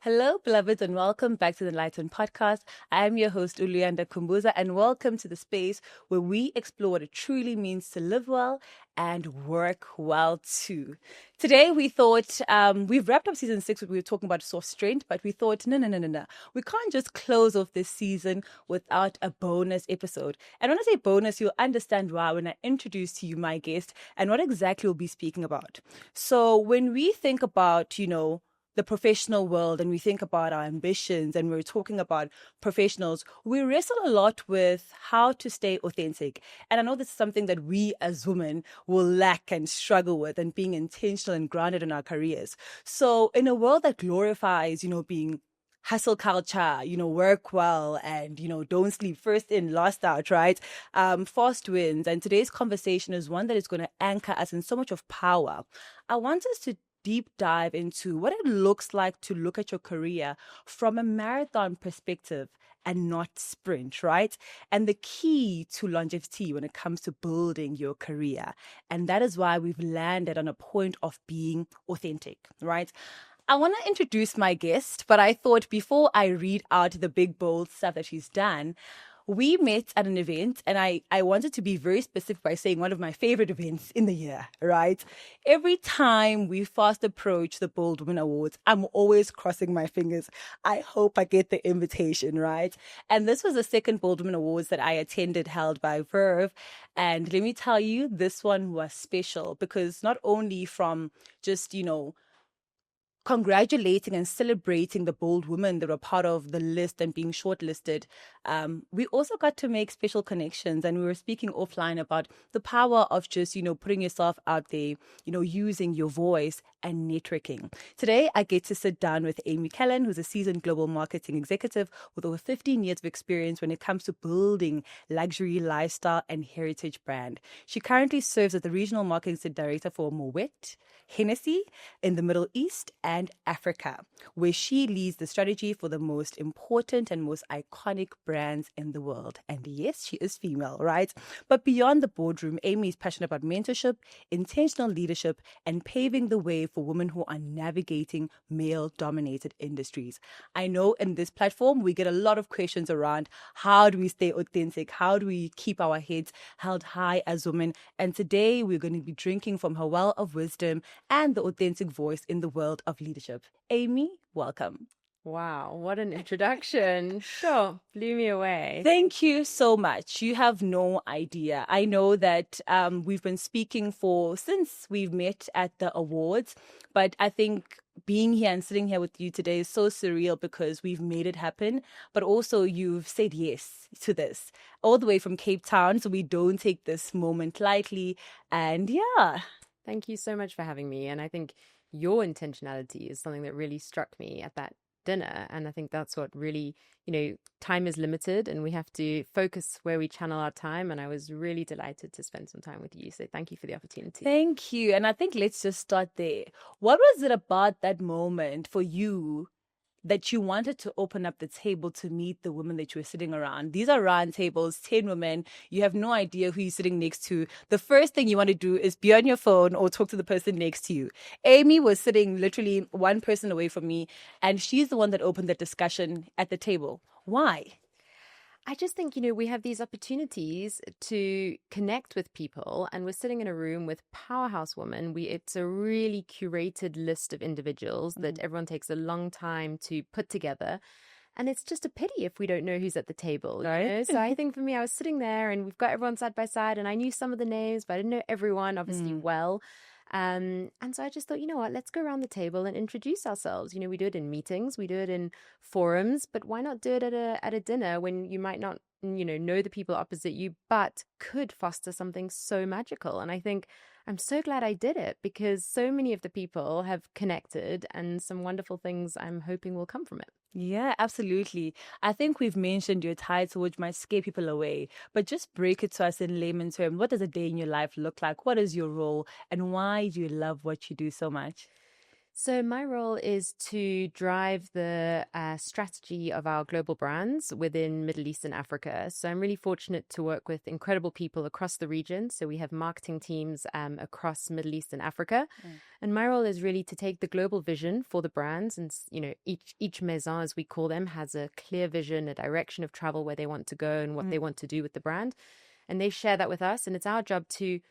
Hello, beloveds, and welcome back to the Enlightened Podcast. I am your host, Uluyanda Kumbuza, and welcome to the space where we explore what it truly means to live well and work well too. Today, we thought we've wrapped up season 6, where we were talking about source strength, but we thought, no. We can't just close off this season without a bonus episode. And when I say bonus, you'll understand why when I introduce to you my guest and what exactly we'll be speaking about. So, when we think about, the professional world and we think about our ambitions and we're talking about professionals, we wrestle a lot with how to stay authentic. And I know this is something that we as women will lack and struggle with, and being intentional and grounded in our careers. So in a world that glorifies, being hustle culture, work well and, don't sleep, first in, last out, right? Fast wins. And today's conversation is one that is going to anchor us in so much of power. I want us to deep dive into what it looks like to look at your career from a marathon perspective and not sprint, right? And the key to longevity when it comes to building your career. And that is why we've landed on a point of being authentic, right? I want to introduce my guest, but I thought before I read out the big, bold stuff that she's done, we met at an event, and I wanted to be very specific by saying one of my favorite events in the year, right? Every time we fast approach the Bold Women Awards, I'm always crossing my fingers. I hope I get the invitation, right? And this was the second Bold Women Awards that I attended, held by Verve. And let me tell you, this one was special because not only from just, congratulating and celebrating the bold women that were part of the list and being shortlisted, we also got to make special connections. And we were speaking offline about the power of just, putting yourself out there, using your voice and networking. Today, I get to sit down with Aimee Kellen, who's a seasoned global marketing executive with over 15 years of experience when it comes to building luxury, lifestyle, and heritage brand. She currently serves as the regional marketing director for Moet Hennessy in the Middle East and Africa, where she leads the strategy for the most important and most iconic brands in the world. And yes, she is female, right? But beyond the boardroom, Aimee is passionate about mentorship, intentional leadership, and paving the way for women who are navigating male-dominated industries. I know in this platform, we get a lot of questions around how do we stay authentic? How do we keep our heads held high as women? And today, we're going to be drinking from her well of wisdom and the authentic voice in the world of leadership. Aimee, welcome. Wow, what an introduction. Sure, blew me away. Thank you so much. You have no idea. I know that we've been speaking since we've met at the awards, but I think being here and sitting here with you today is so surreal because we've made it happen, but also you've said yes to this all the way from Cape Town, so we don't take this moment lightly. And yeah. Thank you so much for having me. And I think your intentionality is something that really struck me at that dinner. And I think that's what really, time is limited and we have to focus where we channel our time. And I was really delighted to spend some time with you. So thank you for the opportunity. Thank you. And I think let's just start there. What was it about that moment for you that you wanted to open up the table to meet the women that you were sitting around? These are round tables, 10 women. You have no idea who you're sitting next to. The first thing you want to do is be on your phone or talk to the person next to you. Aimee was sitting literally one person away from me, and she's the one that opened the discussion at the table. Why? I just think, we have these opportunities to connect with people, and we're sitting in a room with powerhouse women. It's a really curated list of individuals that everyone takes a long time to put together. And it's just a pity if we don't know who's at the table. Right. So I think for me, I was sitting there and we've got everyone side by side, and I knew some of the names, but I didn't know everyone obviously well. And so I just thought, let's go around the table and introduce ourselves. We do it in meetings, we do it in forums, but why not do it at a dinner when you might not, know the people opposite you, but could foster something so magical. And I think I'm so glad I did it because so many of the people have connected and some wonderful things I'm hoping will come from it. Yeah, absolutely. I think we've mentioned your title, which might scare people away, but just break it to us in layman's terms. What does a day in your life look like? What is your role? And why do you love what you do so much? So my role is to drive the strategy of our global brands within Middle East and Africa. So I'm really fortunate to work with incredible people across the region. So we have marketing teams across Middle East and Africa. And my role is really to take the global vision for the brands. And, each maison, as we call them, has a clear vision, a direction of travel where they want to go and what they want to do with the brand. And they share that with us. And it's our job to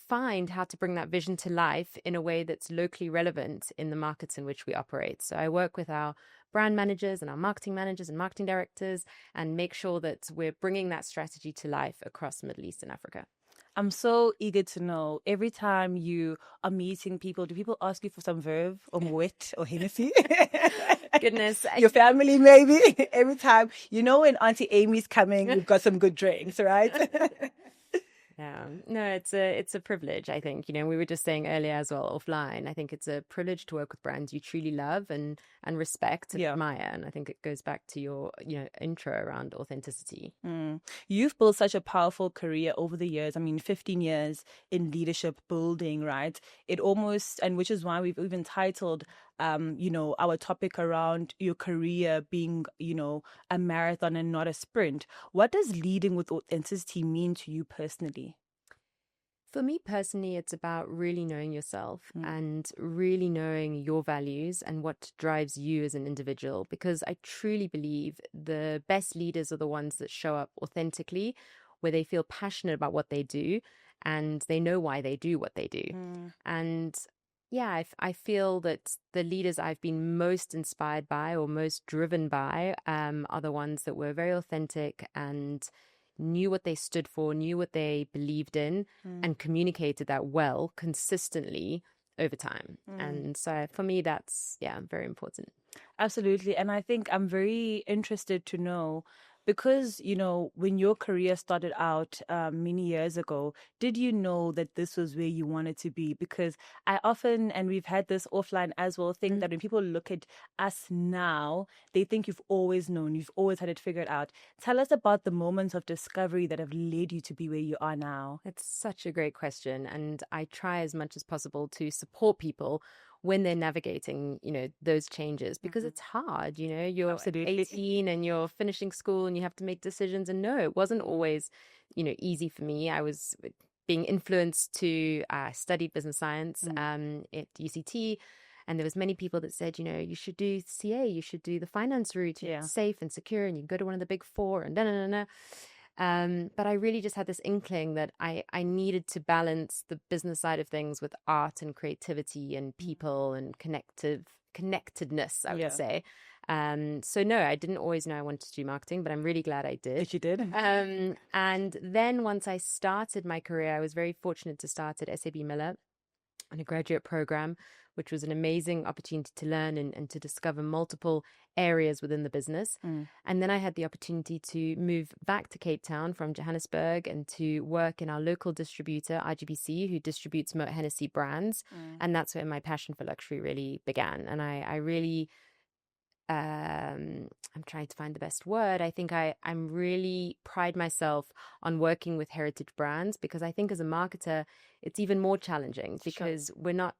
find how to bring that vision to life in a way that's locally relevant in the markets in which we operate. So I work with our brand managers and our marketing managers and marketing directors and make sure that we're bringing that strategy to life across Middle East and Africa. I'm so eager to know, every time you are meeting people, do people ask you for some verve or Moet or Hennessy? Goodness. Your family, maybe? Every time. When Auntie Amy's coming, we've got some good drinks, right? Yeah, no, it's a privilege, I think. We were just saying earlier as well offline, I think it's a privilege to work with brands you truly love and respect and admire. And I think it goes back to your, intro around authenticity. You've built such a powerful career over the years. 15 years in leadership building, right? It almost, and which is why we've even titled our topic around your career being, a marathon and not a sprint. What does leading with authenticity mean to you personally? For me personally, it's about really knowing yourself and really knowing your values and what drives you as an individual, because I truly believe the best leaders are the ones that show up authentically, where they feel passionate about what they do and they know why they do what they do. And yeah, I feel that the leaders I've been most inspired by or most driven by are the ones that were very authentic and knew what they stood for, knew what they believed in, and communicated that well, consistently over time. And so for me, that's, very important. Absolutely. And I think I'm very interested to know, because, when your career started out many years ago, did you know that this was where you wanted to be? Because I often, and we've had this offline as well, think that when people look at us now, they think you've always known, you've always had it figured out. Tell us about the moments of discovery that have led you to be where you are now. It's such a great question. And I try as much as possible to support people when they're navigating, those changes, because it's hard, you're Absolutely. 18 and you're finishing school and you have to make decisions. And no, it wasn't always, easy for me. I was being influenced to study business science at UCT. And there was many people that said, you should do CA, you should do the finance route, it's safe and secure, and you can go to one of the big four and da. But I really just had this inkling that I needed to balance the business side of things with art and creativity and people and connectedness, I would say. So no, I didn't always know I wanted to do marketing, but I'm really glad I did. Yes, you did. And then once I started my career, I was very fortunate to start at SAB Miller on a graduate program, which was an amazing opportunity to learn and to discover multiple areas within the business. And then I had the opportunity to move back to Cape Town from Johannesburg and to work in our local distributor, IGBC, who distributes Moët Hennessy brands. And that's where my passion for luxury really began. And I really... I'm trying to find the best word. I think I'm really pride myself on working with heritage brands, because I think as a marketer, it's even more challenging because we're not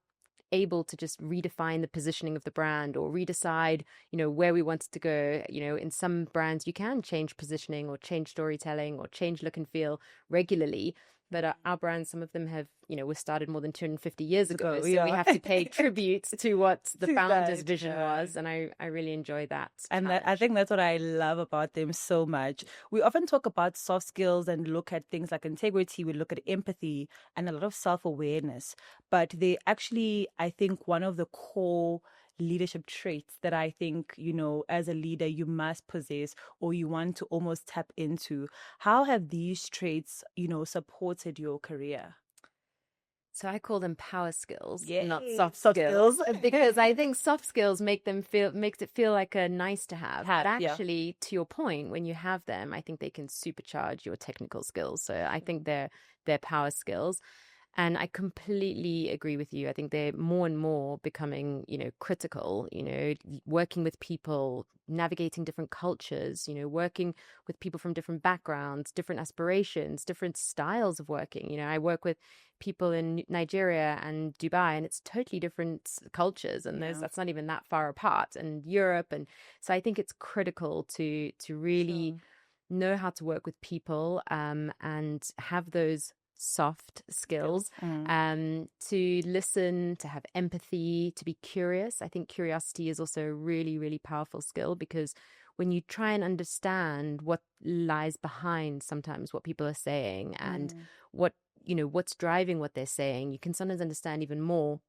able to just redefine the positioning of the brand or redecide, where we want it to go. In some brands, you can change positioning or change storytelling or change look and feel regularly. But our brands, some of them have, were started more than 250 years ago. So we have to pay tribute to what the founder's vision was. And I really enjoy that. And I think that's what I love about them so much. We often talk about soft skills and look at things like integrity. We look at empathy and a lot of self-awareness. But they actually, I think, one of the core leadership traits that I think, as a leader, you must possess or you want to almost tap into. How have these traits, supported your career? So I call them power skills, Yay. not soft skills, because I think soft skills makes it feel like a nice to have. But actually, to your point, when you have them, I think they can supercharge your technical skills. So I think they're power skills. And I completely agree with you. I think they're more and more becoming, critical, working with people, navigating different cultures, working with people from different backgrounds, different aspirations, different styles of working. I work with people in Nigeria and Dubai, and it's totally different cultures. And that's not even that far apart, and Europe. And so I think it's critical to really know how to work with people, and have those soft skills, to listen, to have empathy, to be curious. I think curiosity is also a really, really powerful skill, because when you try and understand what lies behind sometimes what people are saying, and what's driving what they're saying, you can sometimes understand even more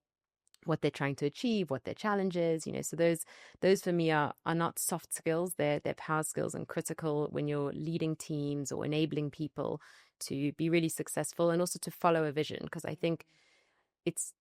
what they're trying to achieve, what their challenges, so those for me are not soft skills. They're power skills, and critical when you're leading teams or enabling people to be really successful, and also to follow a vision. Because I think it's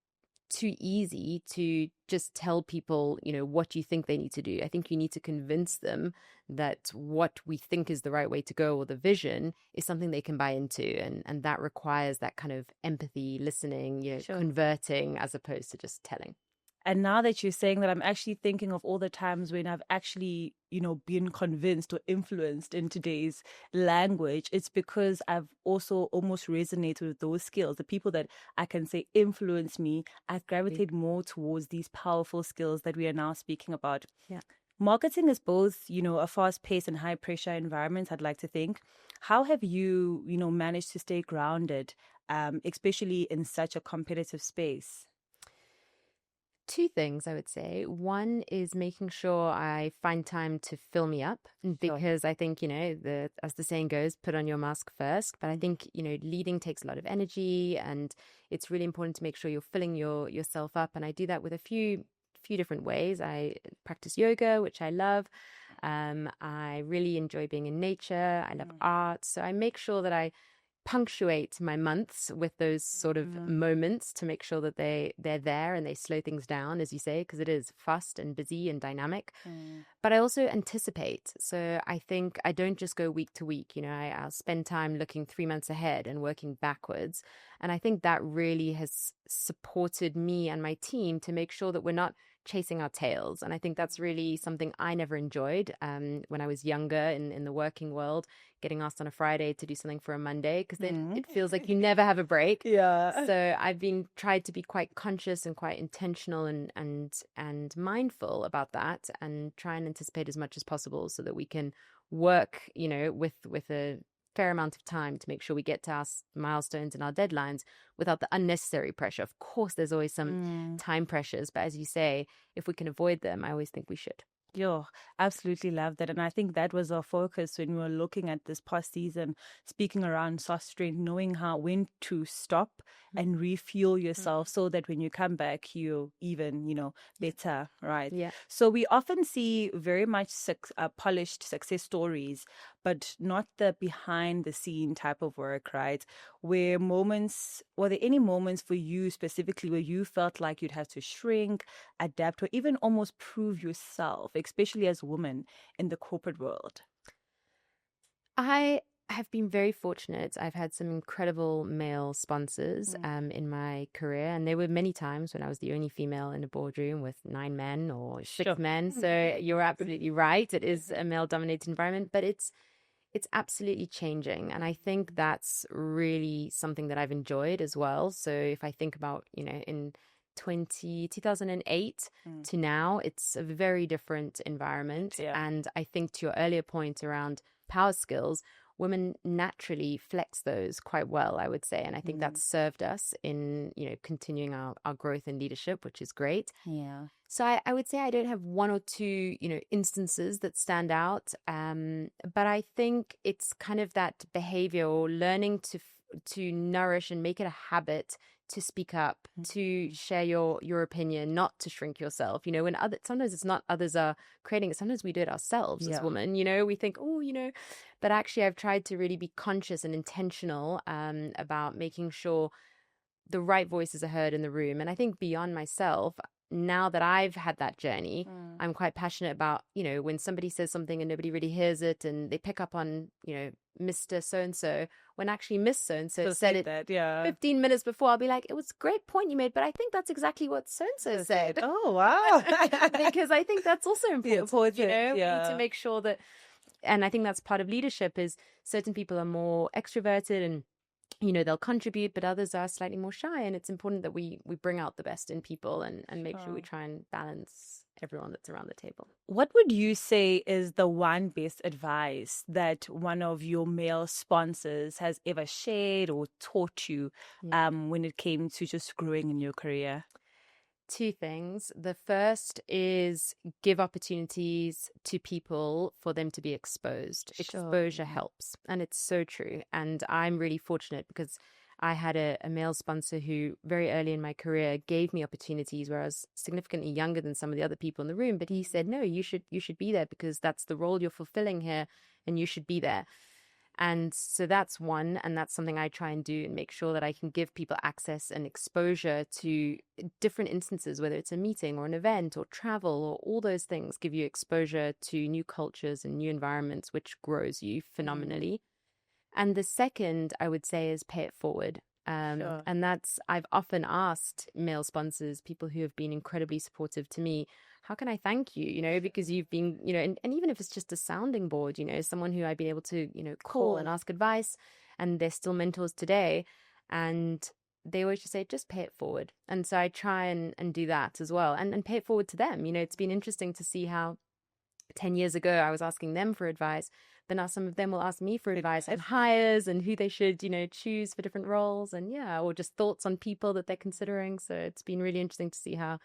too easy to just tell people, what you think they need to do. I think you need to convince them that what we think is the right way to go, or the vision, is something they can buy into. And that requires that kind of empathy, listening, converting, as opposed to just telling. And now that you're saying that, I'm actually thinking of all the times when I've actually, been convinced or influenced in today's language. It's because I've also almost resonated with those skills. The people that I can say influence me, I gravitate more towards these powerful skills that we are now speaking about. Yeah. Marketing is both, a fast-paced and high-pressure environment, I'd like to think. How have you, managed to stay grounded, especially in such a competitive space? Two things, I would say. One is making sure I find time to fill me up, because I think, as the saying goes, put on your mask first. But I think, leading takes a lot of energy, and it's really important to make sure you're filling yourself up. And I do that with a few different ways. I practice yoga, which I love. I really enjoy being in nature. I love art. So I make sure that I punctuate my months with those sort of moments to make sure that they're there, and they slow things down, as you say, because it is fast and busy and dynamic. But I also anticipate. So I think I don't just go week to week. I'll spend time looking 3 months ahead and working backwards. And I think that really has supported me and my team to make sure that we're not chasing our tails. And I think that's really something I never enjoyed when I was younger in the working world, getting asked on a Friday to do something for a Monday, because then it feels like you never have a break. Yeah. So I've tried to be quite conscious and quite intentional and mindful about that, and try and anticipate as much as possible, so that we can work, with a fair amount of time to make sure we get to our milestones and our deadlines without the unnecessary pressure. Of course, there's always some time pressures, but as you say, if we can avoid them, I always think we should. Yo, absolutely love that. And I think that was our focus when we were looking at this past season, speaking around soft strength, knowing when to stop and refuel yourself, so that when you come back, you're even, better, right? Yeah. So we often see very much polished success stories, but not the behind the scene type of work, right? Were there any moments for you specifically where you felt like you'd have to shrink, adapt, or even almost prove yourself, especially as a woman in the corporate world? I have been very fortunate. I've had some incredible male sponsors in my career, and there were many times when I was the only female in a boardroom with 9 men or 6 men. So you're absolutely right. It is a male-dominated environment, but it's absolutely changing. And I think that's really something that I've enjoyed as well. So if I think about, in 2008 to now, it's a very different environment. Yeah. And I think to your earlier point around power skills, women naturally flex those quite well, I would say. And I think that's served us in, continuing our growth and leadership, which is great. Yeah. So I would say I don't have one or two, instances that stand out. But I think it's kind of that behavior, or learning to nourish and make it a habit to speak up, to share your opinion, not to shrink yourself. When sometimes it's not others are creating it. Sometimes we do it ourselves as women. We think, but actually I've tried to really be conscious and intentional about making sure the right voices are heard in the room. And I think beyond myself, now that I've had that journey, I'm quite passionate about, when somebody says something and nobody really hears it, and they pick up on, Mr. So-and-so, when actually Miss So-and-so said it that, yeah. 15 minutes before. I'll be like, it was a great point you made, but I think that's exactly what so-and-so said. Oh, wow. Because I think that's also important. You know, we need yeah. to make sure that, and I think that's part of leadership, is certain people are more extroverted and, you know, they'll contribute, but others are slightly more shy. And it's important that we bring out the best in people and make sure we try and balance everyone that's around the table. What would you say is the one best advice that one of your male sponsors has ever shared or taught you when it came to just growing in your career? Two things. The first is give opportunities to people for them to be exposed. Sure. Exposure helps. And it's so true. And I'm really fortunate because I had a male sponsor who very early in my career gave me opportunities where I was significantly younger than some of the other people in the room. But he said, no, you should be there because that's the role you're fulfilling here and you should be there. And so that's one, and that's something I try and do and make sure that I can give people access and exposure to different instances, whether it's a meeting or an event or travel or all those things give you exposure to new cultures and new environments, which grows you phenomenally. And the second, I would say, is pay it forward. And that's, I've often asked male sponsors, people who have been incredibly supportive to me, how can I thank you? You know, because you've been, you know, and even if it's just a sounding board, you know, someone who I'd be able to, you know, call and ask advice, and they're still mentors today. And they always just say, just pay it forward. And so I try and do that as well and pay it forward to them. You know, it's been interesting to see how 10 years ago I was asking them for advice, but now some of them will ask me for advice on hires and who they should, you know, choose for different roles, and or just thoughts on people that they're considering. So it's been really interesting to see how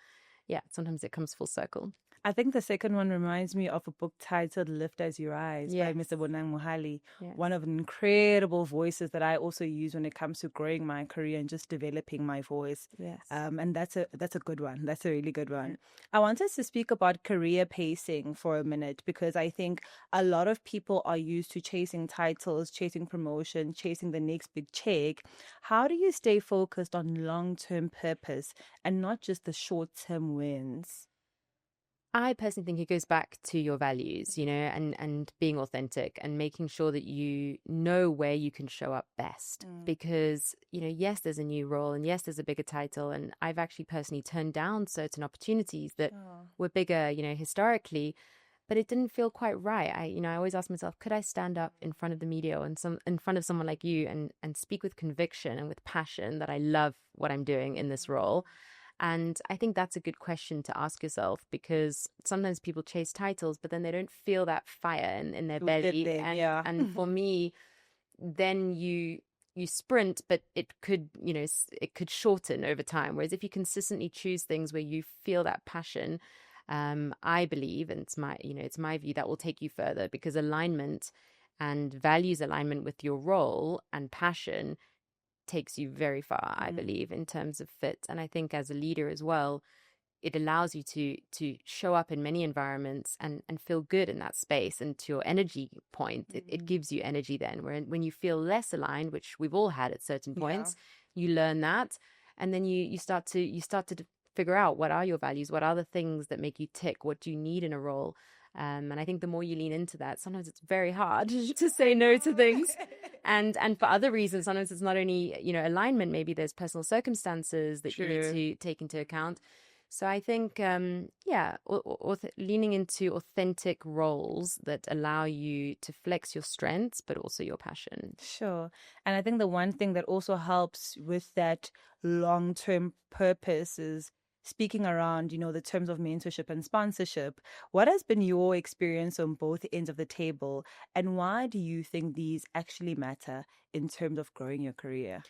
sometimes it comes full circle. I think the second one reminds me of a book titled Lift As You Rise by Mr. Bonang Mohali, one of the incredible voices that I also use when it comes to growing my career and just developing my voice. And that's a good one. That's a really good one. I wanted to speak about career pacing for a minute because I think a lot of people are used to chasing titles, chasing promotion, chasing the next big check. How do you stay focused on long-term purpose and not just the short-term wins? I personally think it goes back to your values, you know, and being authentic and making sure that you know where you can show up best. Because, you know, yes, there's a new role and yes, there's a bigger title. And I've actually personally turned down certain opportunities that were bigger, you know, historically, but it didn't feel quite right. I always ask myself, could I stand up in front of the media and in front of someone like you and speak with conviction and with passion that I love what I'm doing in this role? And I think that's a good question to ask yourself, because sometimes people chase titles, but then they don't feel that fire in their belly. And for me, then you sprint, but it could, you know, it could shorten over time. Whereas if you consistently choose things where you feel that passion, I believe, and it's my view, that will take you further, because alignment and values alignment with your role and passion takes you very far, I believe, in terms of fit. And I think as a leader as well, it allows you to show up in many environments and feel good in that space. And to your energy point, it gives you energy then, when you feel less aligned, which we've all had at certain points, you learn that. And then you start to figure out, what are your values? What are the things that make you tick? What do you need in a role? And I think the more you lean into that, sometimes it's very hard to say no to things. And for other reasons, sometimes it's not only, you know, alignment, maybe there's personal circumstances that you need to take into account. So I think, leaning into authentic roles that allow you to flex your strengths, but also your passion. Sure. And I think the one thing that also helps with that long-term purpose is speaking around, you know, the terms of mentorship and sponsorship. What has been your experience on both ends of the table, and why do you think these actually matter in terms of growing your career?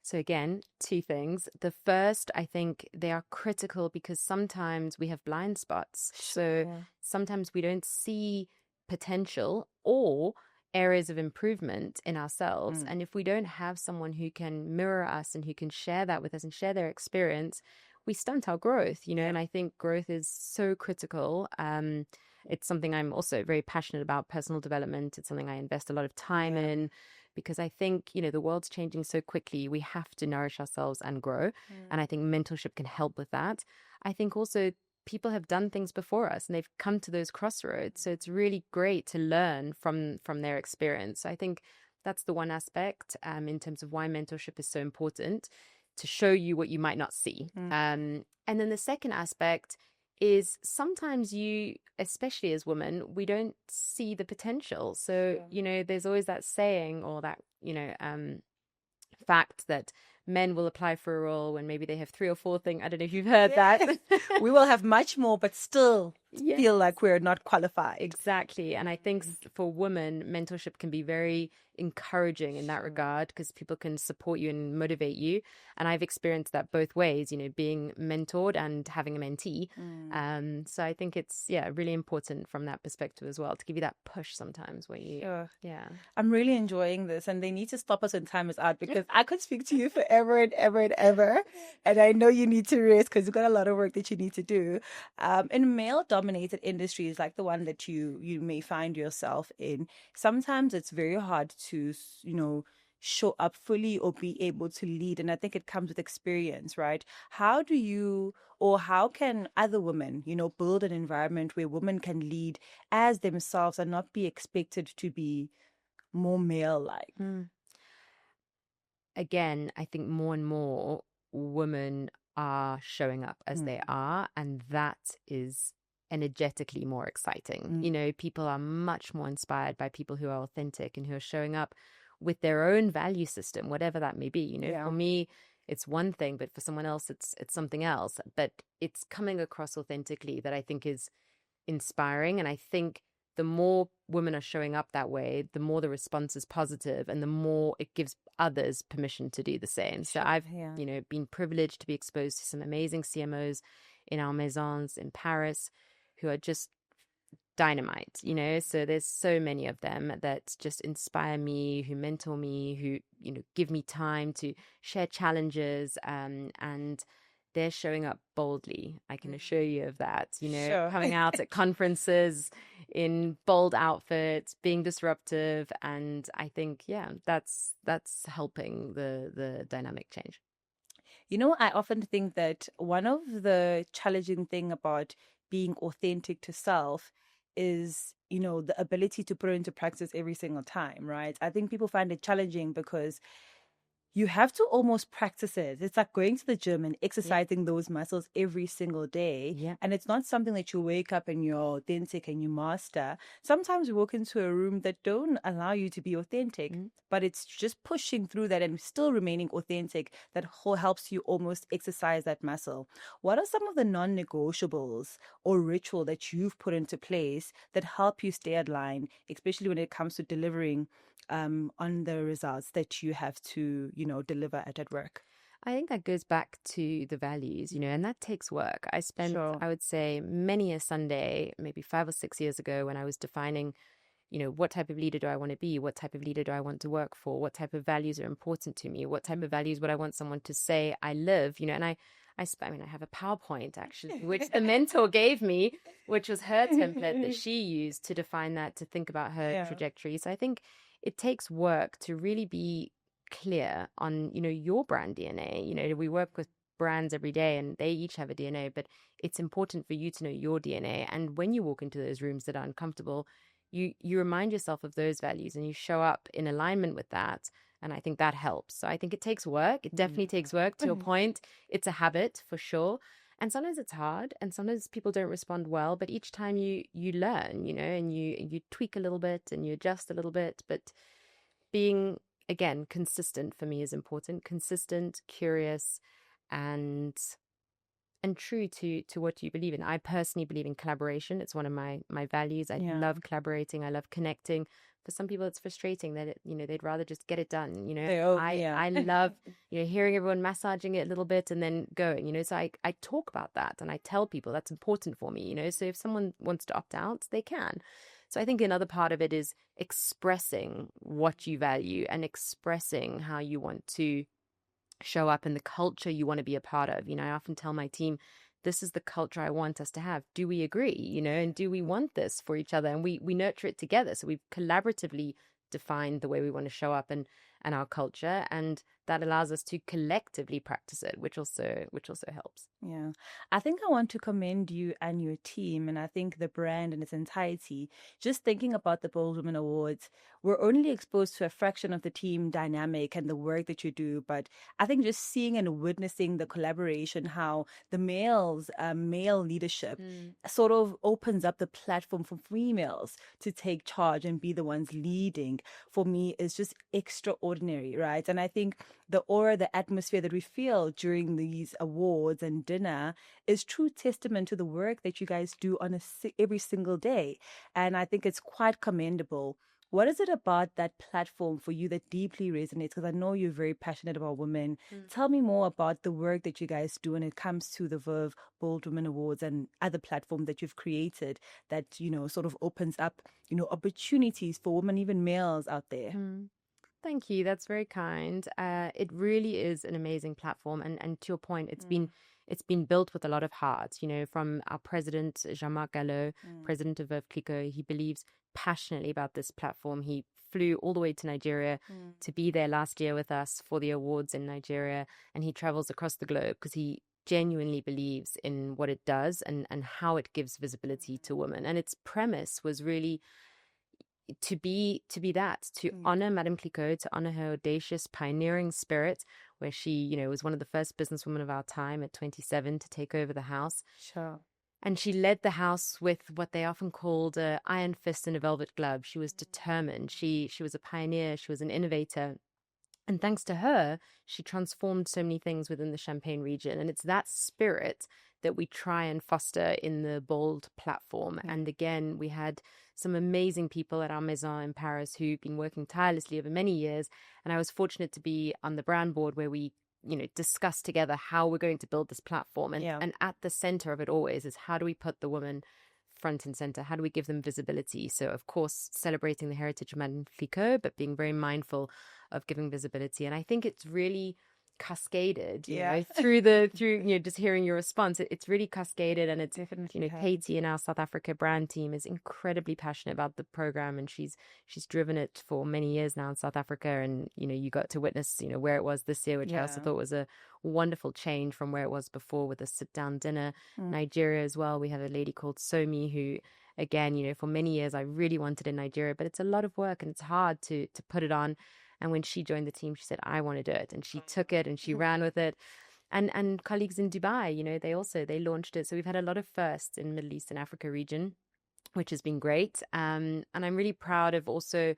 So again, two things. The first, I think they are critical because sometimes we have blind spots. So sometimes we don't see potential or areas of improvement in ourselves. And if we don't have someone who can mirror us and who can share that with us and share their experience, we stunt our growth, you know. And I think growth is so critical. It's something I'm also very passionate about, personal development. It's something I invest a lot of time in, because I think, you know, the world's changing so quickly. We have to nourish ourselves and grow. And I think mentorship can help with that. I think also people have done things before us and they've come to those crossroads. So it's really great to learn from their experience. So I think that's the one aspect in terms of why mentorship is so important, to show you what you might not see. And then the second aspect is sometimes you, especially as women, we don't see the potential. So, there's always that saying or that, fact that men will apply for a role when maybe they have 3 or 4 things. I don't know if you've heard that. We will have much more, but still feel like we're not qualified. Exactly. And I think for women, mentorship can be very encouraging in that regard, because people can support you and motivate you. And I've experienced that both ways, being mentored and having a mentee. So I think it's, really important from that perspective as well, to give you that push sometimes where you, I'm really enjoying this, and they need to stop us when time is out, because I could speak to you forever and ever and ever. And I know you need to rest because you've got a lot of work that you need to do. In male-dominated industries like the one that you may find yourself in, sometimes it's very hard to, show up fully or be able to lead. And I think it comes with experience, right? How can other women, build an environment where women can lead as themselves and not be expected to be more male-like? Again, I think more and more women are showing up as they are, and that is energetically more exciting. People are much more inspired by people who are authentic and who are showing up with their own value system, whatever that may be. For me, it's one thing, but for someone else, it's something else. But it's coming across authentically that I think is inspiring. And I think the more women are showing up that way, the more the response is positive and the more it gives others permission to do the same. So I've, been privileged to be exposed to some amazing CMOs in our maisons in Paris who are just dynamite, so there's so many of them that just inspire me, who mentor me, who, give me time to share challenges, and they're showing up boldly. I can assure you of that, coming out at conferences in bold outfits, being disruptive. And I think, that's helping the dynamic change. I often think that one of the challenging thing about being authentic to self is, the ability to put it into practice every single time, right? I think people find it challenging because you have to almost practice it. It's like going to the gym and exercising those muscles every single day. Yeah. And it's not something that you wake up and you're authentic and you master. Sometimes you walk into a room that don't allow you to be authentic, but it's just pushing through that and still remaining authentic that helps you almost exercise that muscle. What are some of the non-negotiables or ritual that you've put into place that help you stay aligned, especially when it comes to delivering on the results that you have to, deliver at work? I think that goes back to the values, and that takes work. I spent, I would say, many a Sunday, maybe 5 or 6 years ago, when I was defining, what type of leader do I want to be? What type of leader do I want to work for? What type of values are important to me? What type of values would I want someone to say I live? And I have a PowerPoint actually, which the mentor gave me, which was her template that she used to define that, to think about her trajectory. So I think it takes work to really be clear on, your brand DNA. We work with brands every day and they each have a DNA, but it's important for you to know your DNA. And when you walk into those rooms that are uncomfortable, you remind yourself of those values and you show up in alignment with that. And I think that helps. So I think it takes work. It definitely takes work. To your point, it's a habit for sure. And sometimes it's hard and sometimes people don't respond well, but each time you learn, and you tweak a little bit and you adjust a little bit. But being, again, consistent for me is important. Consistent, curious, and true to what you believe in. I personally believe in collaboration. It's one of my values. I love collaborating. I love connecting. For some people, it's frustrating that they'd rather just get it done. I love hearing everyone massaging it a little bit and then going. So I talk about that and I tell people that's important for me. So if someone wants to opt out, they can. So I think another part of it is expressing what you value and expressing how you want to show up in the culture you want to be a part of. I often tell my team, this is the culture I want us to have. Do we agree? And do we want this for each other? And we nurture it together. So we've collaboratively defined the way we want to show up. And and our culture, and that allows us to collectively practice it, which also helps. Yeah. I think I want to commend you and your team, and I think the brand in its entirety. Just thinking about the Bold Women Awards, we're only exposed to a fraction of the team dynamic and the work that you do. But I think just seeing and witnessing the collaboration, how the male leadership sort of opens up the platform for females to take charge and be the ones leading, for me is just extraordinary, right? And I think the aura, the atmosphere that we feel during these awards and dinner is true testament to the work that you guys do on every single day. And I think it's quite commendable. What is it about that platform for you that deeply resonates? Because I know you're very passionate about women. Tell me more about the work that you guys do when it comes to the Verve Bold Women Awards and other platforms that you've created that, sort of opens up, opportunities for women, even males out there. Thank you. That's very kind. It really is an amazing platform, and to your point, it's been built with a lot of heart. From our president Jean-Marc Gallo, president of Veuve Clicquot, he believes passionately about this platform. He flew all the way to Nigeria to be there last year with us for the awards in Nigeria, and he travels across the globe because he genuinely believes in what it does and how it gives visibility to women. And its premise was really to be that, to honor Madame Clicquot, to honor her audacious, pioneering spirit, where she, was one of the first businesswomen of our time at 27 to take over the house. Sure. And she led the house with what they often called an iron fist and a velvet glove. She was determined. She was a pioneer. She was an innovator. And thanks to her, she transformed so many things within the Champagne region. And it's that spirit that we try and foster in the Bold platform. And again, we had some amazing people at our Maison in Paris who've been working tirelessly over many years. And I was fortunate to be on the brand board where we, discuss together how we're going to build this platform. And at the center of it always is, how do we put the woman front and center? How do we give them visibility? So, of course, celebrating the heritage of Madame Clicquot, but being very mindful of giving visibility. And I think it's really cascaded, through just hearing your response, it's really cascaded. And it's Definitely Katie in our South Africa brand team is incredibly passionate about the program, and she's driven it for many years now in South Africa. And you got to witness where it was this year, which I also thought was a wonderful change from where it was before with a sit down dinner. Nigeria as well, we have a lady called Somi who, again, for many years I really wanted in Nigeria, but it's a lot of work and it's hard to put it on. And when she joined the team, she said, I want to do it. And she took it and she ran with it. And colleagues in Dubai, they launched it. So we've had a lot of firsts in Middle East and Africa region, which has been great. And I'm really proud of also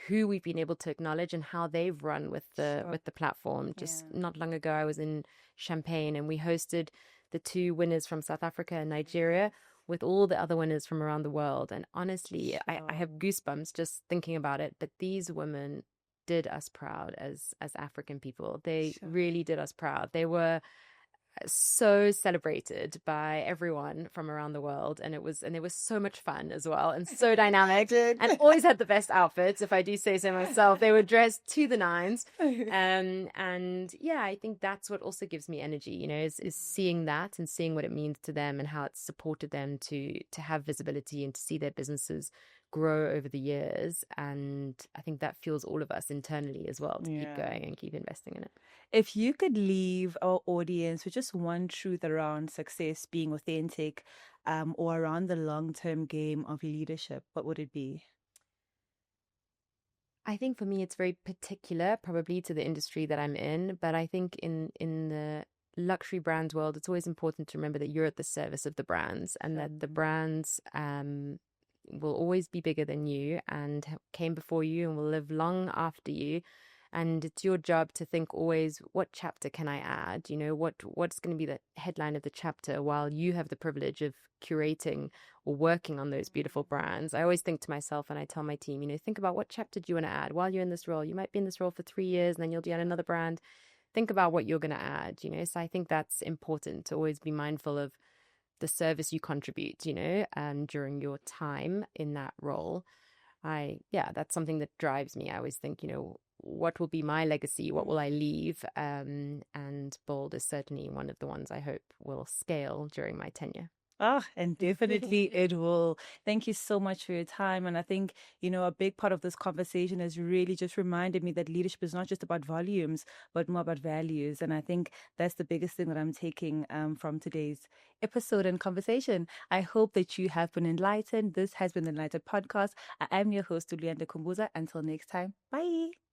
who we've been able to acknowledge and how they've run with the platform. Just not long ago, I was in Champagne and we hosted the two winners from South Africa and Nigeria with all the other winners from around the world. And honestly, I have goosebumps just thinking about it. But these women did us proud as African people. They really did us proud. They were so celebrated by everyone from around the world, and it was so much fun as well, and so dynamic, and always had the best outfits, if I do say so myself. They were dressed to the nines, and I think that's what also gives me energy, is seeing that and seeing what it means to them and how it's supported them to have visibility and to see their businesses grow over the years. And I think that fuels all of us internally as well to keep going and keep investing in it. If you could leave our audience with just one truth around success, being authentic, or around the long-term game of leadership, what would it be? I think for me, it's very particular, probably to the industry that I'm in. But I think in the luxury brands world, it's always important to remember that you're at the service of the brands, and that the brands will always be bigger than you and came before you and will live long after you. And it's your job to think always, what chapter can I add? What's going to be the headline of the chapter while you have the privilege of curating or working on those beautiful brands. I always think to myself, and I tell my team, think about what chapter do you want to add while you're in this role. You might be in this role for 3 years and then you'll be on another brand. Think about what you're going to add, So I think that's important, to always be mindful of the service you contribute, during your time in that role. That's something that drives me. I always think, what will be my legacy? What will I leave? And Bold is certainly one of the ones I hope will scale during my tenure. Oh, and definitely it will. Thank you so much for your time. And I think, a big part of this conversation has really just reminded me that leadership is not just about volumes, but more about values. And I think that's the biggest thing that I'm taking from today's episode and conversation. I hope that you have been enlightened. This has been the Enlightened Podcast. I am your host, Ulianda Kumbuza. Until next time, bye.